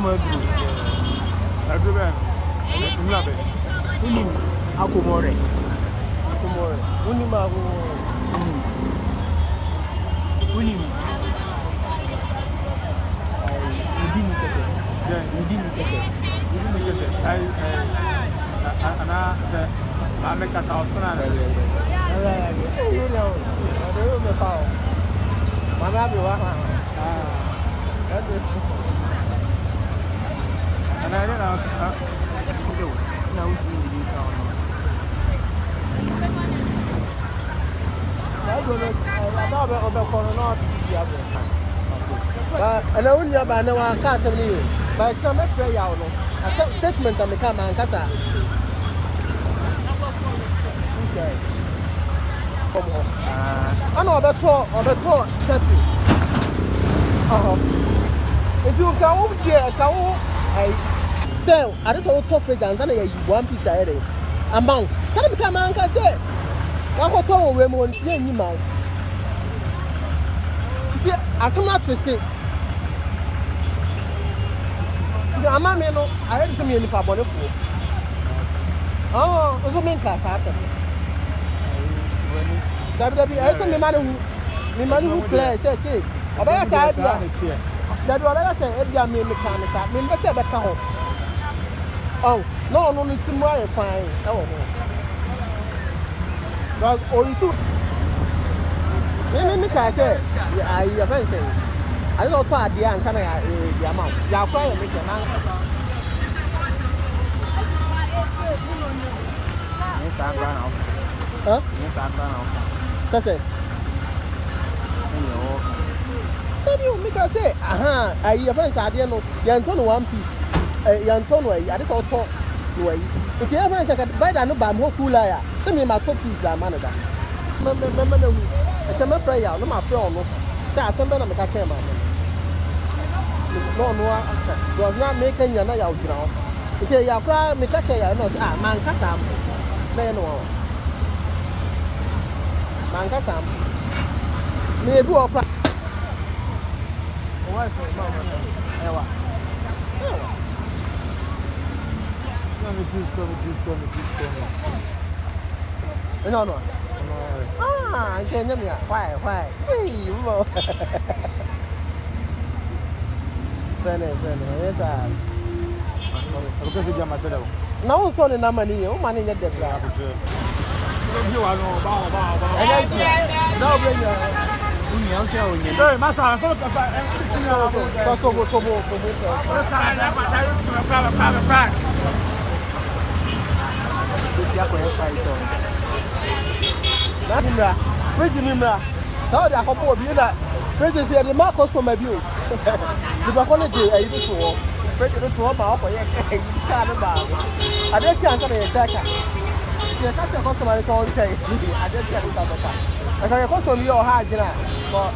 more do. I do that. Love it. Akumore. Unima Unim. You didn't get it. I make a house. you know, I don't know how. Mama be wa. And I don't know. Now it's in the town. I don't know about corona and I only have an castle new. But some extra yaw. A statement and become an casa. Okay. I know the tour 30. If you go there, I say, I just hold top figures and I one piece a day. Among some come on, can say, what got told women see any mouth. As I'm not twisting. The Amano, I had to me in the public. Oh, also mean class. I said, me man who plays, say, about a side. That what I say, every man mechanic, I mean, that's a better. Oh, no, need to more fine. Oh, well, oh, you see, maybe I say, I have said, I don't know part the answer, the amount. You are trying to make a man. Yes, I'm gone out. Huh? Yes, I'm gone out. That's it. Maybe you make us say, I have said, I don't know, Yanton one piece. Yanton, I just all talk. If you ever say, by the number, more cooler, send me my top piece, that man. It's a afraid, no, my friend. Say, I send them a catcher, man. No, was not making your night out now. It's a yakra, me catcher, man, Cassam. Then, man, Cassam. Maybe or wife, Ewa. No. Ah, I can't tell me why. Hey, mo. Yes, I'm going to get my pedal. now so na money, o money get the grab. You are no bow. Now bring your Hey, Massa, I'm going to Fridge tell the couple of you that fridge is the mark customer view. The quality I used to fridge to up my upper can't about. I didn't chance on a attacker. You catch a customer, it's all okay. I didn't tell you something. I can customer your hard, but